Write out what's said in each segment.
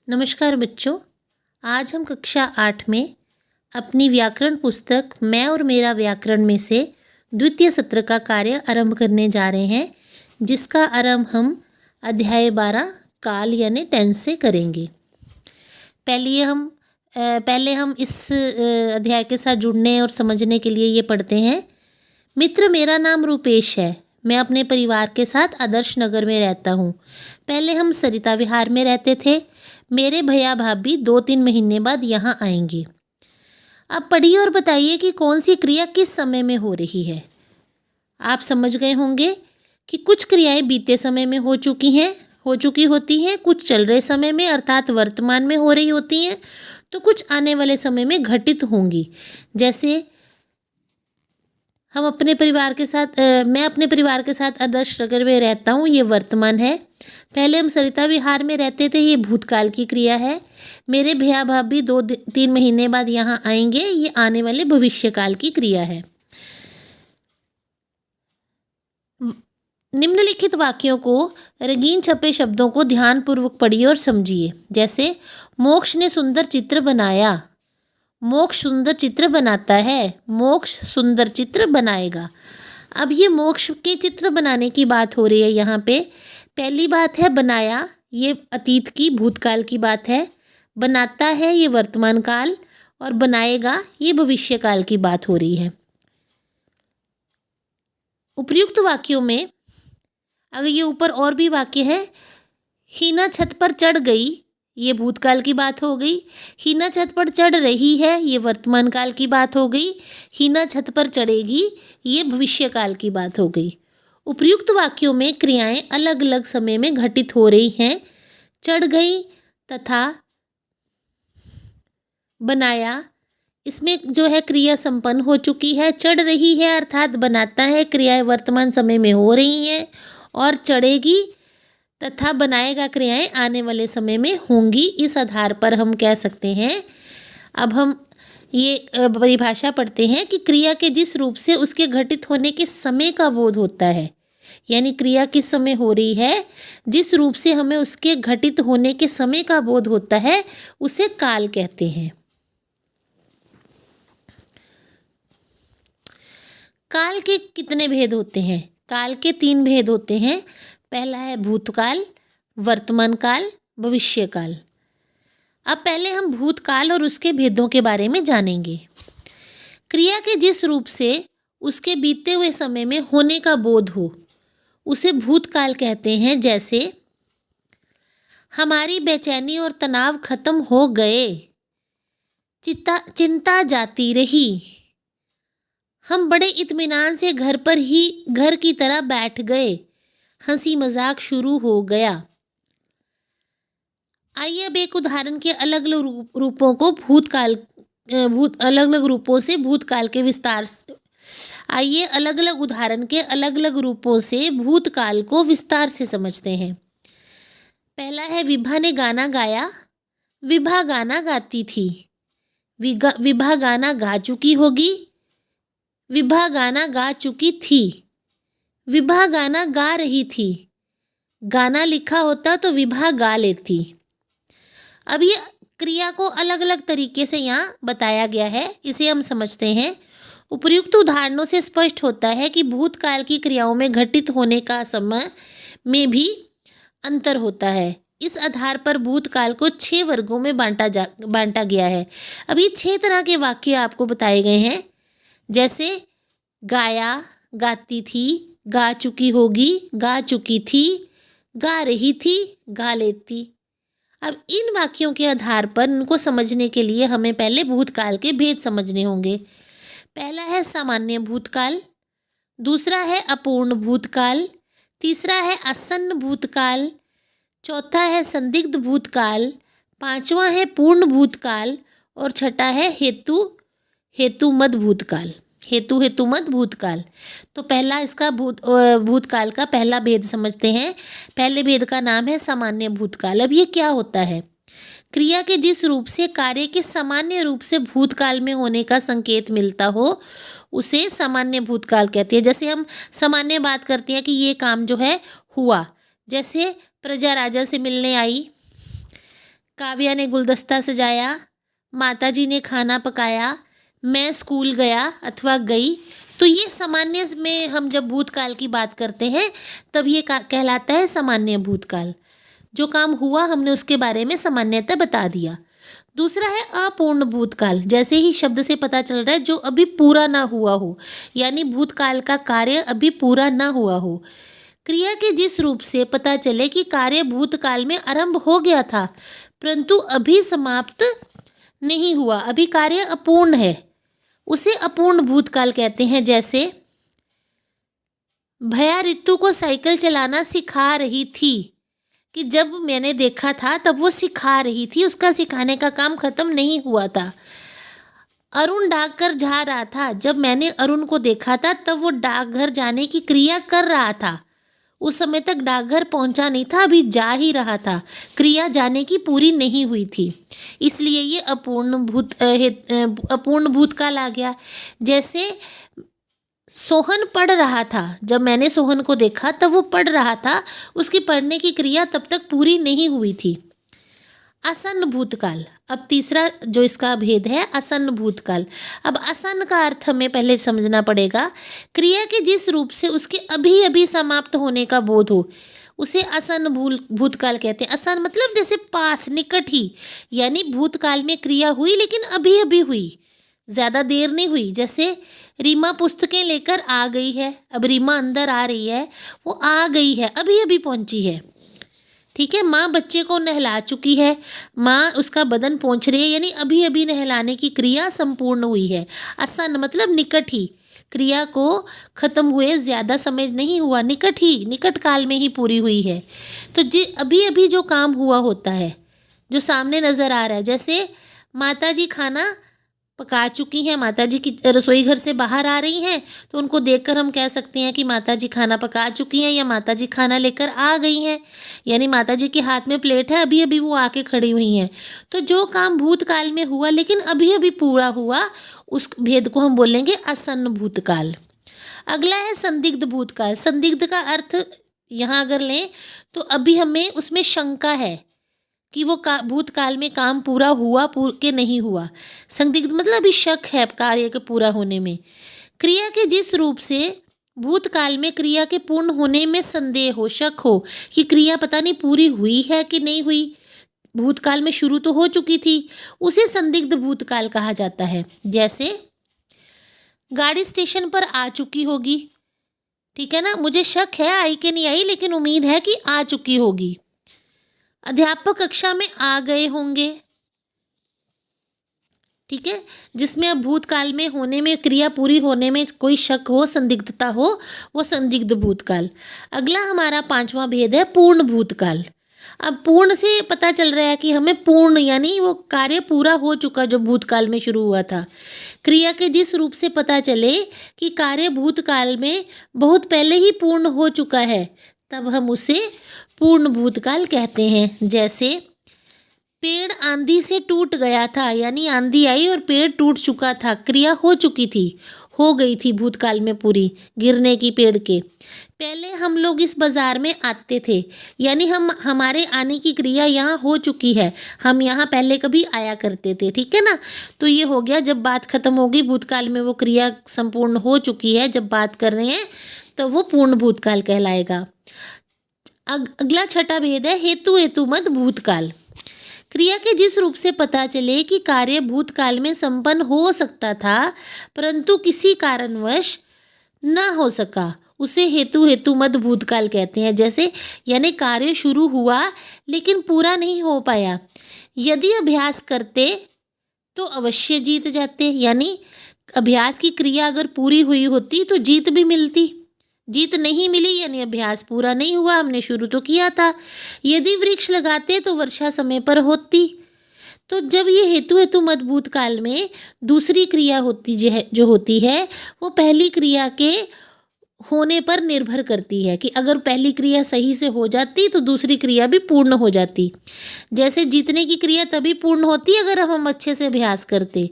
नमस्कार बच्चों। आज हम कक्षा 8 में अपनी व्याकरण पुस्तक मैं और मेरा व्याकरण में से द्वितीय सत्र का कार्य आरंभ करने जा रहे हैं, जिसका आरंभ हम अध्याय 12 काल यानी टेंस से करेंगे। पहले हम इस अध्याय के साथ जुड़ने और समझने के लिए ये पढ़ते हैं। मित्र, मेरा नाम रूपेश है। मैं अपने परिवार के साथ आदर्श नगर में रहता हूँ। पहले हम सरिता विहार में रहते थे। मेरे भैया भाभी 2-3 महीने बाद यहाँ आएंगे। अब पढ़िए और बताइए कि कौन सी क्रिया किस समय में हो रही है। आप समझ गए होंगे कि कुछ क्रियाएं बीते समय में हो चुकी होती हैं, कुछ चल रहे समय में अर्थात वर्तमान में हो रही होती हैं, तो कुछ आने वाले समय में घटित होंगी। जैसे मैं अपने परिवार के साथ आदर्श नगर में रहता हूँ, ये वर्तमान है। पहले हम सरिता विहार में रहते थे, ये भूतकाल की क्रिया है। मेरे भैया भाभी 2-3 महीने बाद यहाँ आएंगे, ये आने वाले भविष्यकाल की क्रिया है। निम्नलिखित वाक्यों को रंगीन छपे शब्दों को ध्यानपूर्वक पढ़िए और समझिए। जैसे मोक्ष ने सुंदर चित्र बनाया, मोक्ष सुंदर चित्र बनाता है, मोक्ष सुंदर चित्र बनाएगा। अब ये मोक्ष के चित्र बनाने की बात हो रही है। यहाँ पे पहली बात है बनाया, ये अतीत की भूतकाल की बात है। बनाता है ये वर्तमान काल, और बनाएगा ये भविष्यकाल की बात हो रही है। उपर्युक्त वाक्यों में अगर ये ऊपर और भी वाक्य है, हीना छत पर चढ़ गई, ये भूतकाल की बात हो गई। हीना छत पर चढ़ रही है, ये वर्तमान काल की बात हो गई। हीना छत पर चढ़ेगी, ये भविष्यकाल की बात हो गई। उपर्युक्त वाक्यों में क्रियाएं अलग अलग समय में घटित हो रही हैं। चढ़ गई तथा बनाया, इसमें जो है क्रिया संपन्न हो चुकी है। चढ़ रही है अर्थात बनाता है, क्रियाएं वर्तमान समय में हो रही हैं। और चढ़ेगी तथा बनाएगा क्रियाएं आने वाले समय में होंगी। इस आधार पर हम कह सकते हैं, अब हम ये परिभाषा पढ़ते हैं कि क्रिया के जिस रूप से उसके घटित होने के समय का बोध होता है, यानी क्रिया किस समय हो रही है, जिस रूप से हमें उसके घटित होने के समय का बोध होता है, उसे काल कहते हैं। काल के कितने भेद होते हैं? काल के 3 भेद होते हैं। पहला है भूतकाल, वर्तमान काल, भविष्यकाल। अब पहले हम भूतकाल और उसके भेदों के बारे में जानेंगे। क्रिया के जिस रूप से उसके बीते हुए समय में होने का बोध हो, उसे भूतकाल कहते हैं। जैसे हमारी बेचैनी और तनाव खत्म हो गए, चिंता जाती रही, हम बड़े इत्मीनान से घर की तरह बैठ गए, हंसी मजाक शुरू हो गया। आइए अब एक उदाहरण के अलग अलग रूपों को अलग अलग रूपों से भूतकाल के विस्तार से आइए अलग अलग उदाहरण के अलग अलग रूपों से भूतकाल को विस्तार से समझते हैं। पहला है विभा ने गाना गाया, विभा गाना गाती थी। विभा गाना गा चुकी होगी, विभा गाना गा चुकी थी। विभा गाना गा रही थी, गाना लिखा होता तो विभा गा लेती। अब ये क्रिया को अलग अलग तरीके से यहाँ बताया गया है, इसे हम समझते हैं। उपर्युक्त उदाहरणों से स्पष्ट होता है कि भूतकाल की क्रियाओं में घटित होने का समय में भी अंतर होता है। इस आधार पर भूतकाल को 6 वर्गों में बांटा गया है। अब ये 6 तरह के वाक्य आपको बताए गए हैं। जैसे गाया, गाती थी, गा चुकी होगी, गा चुकी थी, गा रही थी, गा लेती। अब इन वाक्यों के आधार पर इनको समझने के लिए हमें पहले भूतकाल के भेद समझने होंगे। पहला है सामान्य भूतकाल, दूसरा है अपूर्ण भूतकाल, तीसरा है आसन्न भूतकाल, चौथा है संदिग्ध भूतकाल, पांचवा है पूर्ण भूतकाल, और छठा है हेतुमद भूतकाल। तो पहला इसका भूतकाल का पहला भेद समझते हैं। पहले भेद का नाम है सामान्य भूतकाल। अब ये क्या होता है? क्रिया के जिस रूप से कार्य के सामान्य रूप से भूतकाल में होने का संकेत मिलता हो, उसे सामान्य भूतकाल कहते हैं। जैसे हम सामान्य बात करते हैं कि ये काम जो है हुआ, जैसे प्रजा राजा से मिलने आई, काव्या ने गुलदस्ता सजाया, माताजी ने खाना पकाया, मैं स्कूल गया अथवा गई। तो ये सामान्य में हम जब भूतकाल की बात करते हैं तब ये कहलाता है सामान्य भूतकाल। जो काम हुआ हमने उसके बारे में सामान्यतः बता दिया। दूसरा है अपूर्ण भूतकाल। जैसे ही शब्द से पता चल रहा है जो अभी पूरा ना हुआ हो, यानी भूतकाल का कार्य अभी पूरा ना हुआ हो। क्रिया के जिस रूप से पता चले कि कार्य भूतकाल में आरंभ हो गया था परंतु अभी समाप्त नहीं हुआ, अभी कार्य अपूर्ण है, उसे अपूर्ण भूतकाल कहते हैं। जैसे भैया रितु को साइकिल चलाना सिखा रही थी, कि जब मैंने देखा था तब वो सिखा रही थी, उसका सिखाने का काम खत्म नहीं हुआ था। अरुण डाकघर जा रहा था, जब मैंने अरुण को देखा था तब वो डाकघर जाने की क्रिया कर रहा था, उस समय तक डाकघर पहुंचा नहीं था, अभी जा ही रहा था, क्रिया जाने की पूरी नहीं हुई थी, इसलिए ये अपूर्ण भूतकाल आ गया। जैसे सोहन पढ़ रहा था, जब मैंने सोहन को देखा तब वो पढ़ रहा था, उसकी पढ़ने की क्रिया तब तक पूरी नहीं हुई थी। आसन्न भूतकाल, अब तीसरा जो इसका भेद है आसन्न भूतकाल। अब आसन्न का अर्थ हमें पहले समझना पड़ेगा। क्रिया के जिस रूप से उसके अभी अभी समाप्त होने का बोध हो उसे आसन्न भूतकाल कहते हैं। आसन्न मतलब जैसे पास, निकट ही, यानी भूतकाल में क्रिया हुई लेकिन अभी अभी हुई, ज़्यादा देर नहीं हुई। जैसे रीमा पुस्तकें लेकर आ गई है, अब रीमा अंदर आ रही है, वो आ गई है, अभी अभी पहुंची है। ठीक है। माँ बच्चे को नहला चुकी है, माँ उसका बदन पोंछ रही है, यानी अभी अभी नहलाने की क्रिया संपूर्ण हुई है। आसन्न मतलब निकट ही, क्रिया को खत्म हुए ज़्यादा समय नहीं हुआ, निकट ही, निकट काल में ही पूरी हुई है। तो अभी अभी जो काम हुआ होता है जो सामने नज़र आ रहा है, जैसे माताजी खाना पका चुकी हैं, माताजी की रसोई घर से बाहर आ रही हैं, तो उनको देखकर हम कह सकते हैं कि माताजी खाना पका चुकी हैं या माताजी खाना लेकर आ गई हैं, यानी माताजी के हाथ में प्लेट है, अभी अभी वो आके खड़ी हुई हैं। तो जो काम भूतकाल में हुआ लेकिन अभी अभी पूरा हुआ, उस भेद को हम बोलेंगे आसन्न भूतकाल। अगला है संदिग्ध भूतकाल। संदिग्ध का अर्थ यहाँ अगर लें तो अभी हमें उसमें शंका है कि वो भूतकाल में काम पूरा हुआ के नहीं हुआ। संदिग्ध मतलब अभी शक है कार्य के पूरा होने में। क्रिया के जिस रूप से भूतकाल में क्रिया के पूर्ण होने में संदेह हो, शक हो कि क्रिया पता नहीं पूरी हुई है कि नहीं हुई, भूतकाल में शुरू तो हो चुकी थी, उसे संदिग्ध भूतकाल कहा जाता है। जैसे गाड़ी स्टेशन पर आ चुकी होगी, ठीक है ना, मुझे शक है आई कि नहीं आई, लेकिन उम्मीद है कि आ चुकी होगी। अध्यापक कक्षा में आ गए होंगे, ठीक है, जिसमें अब भूतकाल में होने में, क्रिया पूरी होने में कोई शक हो, संदिग्धता हो, वो संदिग्ध भूतकाल। अगला हमारा पांचवा भेद है पूर्ण भूतकाल। अब पूर्ण से पता चल रहा है कि हमें पूर्ण यानी वो कार्य पूरा हो चुका जो भूतकाल में शुरू हुआ था। क्रिया के जिस रूप से पता चले कि कार्य भूतकाल में बहुत पहले ही पूर्ण हो चुका है, तब हम उसे पूर्ण भूतकाल कहते हैं। जैसे पेड़ आंधी से टूट गया था, यानी आंधी आई और पेड़ टूट चुका था, क्रिया हो चुकी थी, हो गई थी भूतकाल में पूरी, गिरने की पेड़ के। पहले हम लोग इस बाज़ार में आते थे, यानी हमारे आने की क्रिया यहाँ हो चुकी है, हम यहाँ पहले कभी आया करते थे, ठीक है ना। तो ये हो गया, जब बात खत्म होगी भूतकाल में वो क्रिया संपूर्ण हो चुकी है, जब बात कर रहे हैं तो वो पूर्ण भूतकाल कहलाएगा। अगला छठा भेद है हेतु हेतुमत भूतकाल। क्रिया के जिस रूप से पता चले कि कार्य भूतकाल में संपन्न हो सकता था परंतु किसी कारणवश न हो सका, उसे हेतु हेतुमत भूतकाल कहते हैं। जैसे यानी कार्य शुरू हुआ लेकिन पूरा नहीं हो पाया, यदि अभ्यास करते तो अवश्य जीत जाते, यानी अभ्यास की क्रिया अगर पूरी हुई होती तो जीत भी मिलती, जीत नहीं मिली यानी अभ्यास पूरा नहीं हुआ, हमने शुरू तो किया था। यदि वृक्ष लगाते तो वर्षा समय पर होती। तो जब ये हेतु हेतुमत भूतकाल में दूसरी क्रिया होती जो होती है वो पहली क्रिया के होने पर निर्भर करती है कि अगर पहली क्रिया सही से हो जाती तो दूसरी क्रिया भी पूर्ण हो जाती। जैसे जीतने की क्रिया तभी पूर्ण होती अगर हम अच्छे से अभ्यास करते,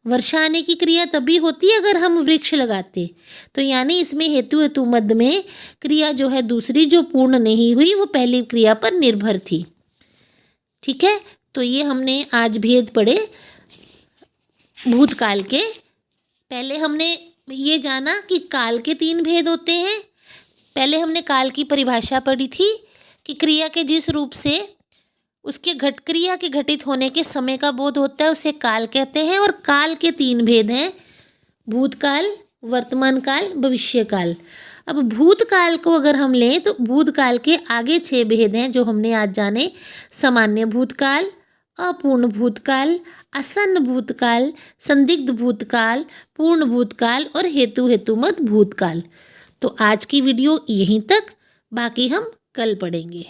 वर्षा आने की क्रिया तभी होती है अगर हम वृक्ष लगाते। तो यानी इसमें हेतु हेतुमत में क्रिया जो है दूसरी जो पूर्ण नहीं हुई वो पहली क्रिया पर निर्भर थी, ठीक है। तो ये हमने आज भेद पढ़े भूतकाल के। पहले हमने ये जाना कि काल के 3 भेद होते हैं। पहले हमने काल की परिभाषा पढ़ी थी कि क्रिया के जिस रूप से उसके क्रिया के घटित होने के समय का बोध होता है उसे काल कहते हैं। और काल के 3 भेद हैं, भूतकाल, वर्तमान काल, भविष्य काल। अब भूतकाल को अगर हम लें तो भूतकाल के आगे 6 भेद हैं जो हमने आज जाने। सामान्य भूतकाल, अपूर्ण भूतकाल, आसन्न भूतकाल, संदिग्ध भूतकाल, पूर्ण भूतकाल और हेतुमत भूतकाल। तो आज की वीडियो यहीं तक, बाकी हम कल पढ़ेंगे।